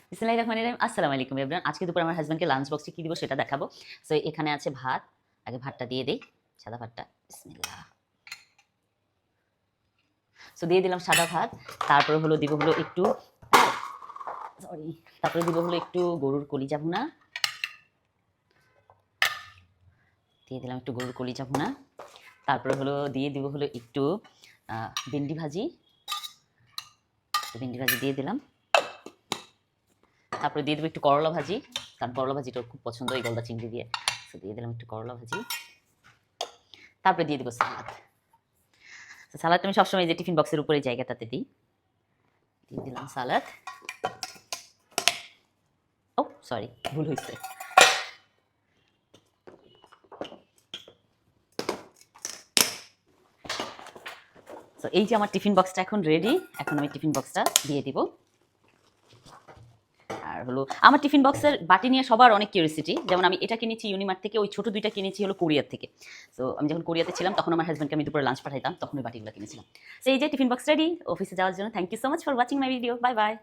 বিসমিল্লাহির রহমানির রহিম। আসসালামু আলাইকুম এভরিওয়ান। আজকে দুপুরে আমার হাজবেন্ডকে লাঞ্চ বক্সে কি দিব সেটা দেখাবো। সো এখানে আছে ভাত। আগে ভাতটা দিয়ে দেই, সাদা ভাতটা। বিসমিল্লাহ। সো দিয়ে দিলাম সাদা ভাত। তারপরে হলো দিব হলো একটু সরি, তারপরে দিব হলো একটু গরুর কলিজা ভুনা। দিয়ে দিলাম একটু গরুর কলিজা ভুনা। তারপরে হলো দিয়ে দিব হলো একটু ভেন্ডি ভাজি। ভেন্ডি ভাজি দিয়ে দিলাম। তারপরে দিয়ে দেবো একটু করলা ভাজি, কারণ করলা ভাজিটা খুব পছন্দ এই গলদা চিংড়ি দিয়ে। তো দিয়ে দিলাম একটু করলা ভাজি। তারপরে দিয়ে দেবো সালাদ। সালাদটা আমি সবসময় যে টিফিন বক্সের উপরে জায়গাটাতে দিই। দিয়ে দিলাম সালাদ। ও সরি, ভুল হয়েছে। তো এই যে আমার টিফিন বক্সটা এখন রেডি। এখন আমি টিফিন বক্সটা দিয়ে দিব। আর হলো আমার টিফিন বক্সের বাটি নিয়ে সবার অনেক কিউরিয়াসিটি। যেমন আমি এটা কিনেছি ইউনিমার্ট থেকে, ওই ছোট দুইটা কিনেছি হলো কোরিয়ার থেকে। সো আমি যখন কোরিয়াতে ছিলাম তখন আমার হাজব্যান্ডকে আমি দুপুরে লাঞ্চ পাঠাইতাম, তখন ওই বাটিগুলো কিনেছিলাম। সো এই যে টিফিন বক্স রেডি অফিসে যাওয়ার জন্য। Thank you so much for watching my video. Bye by.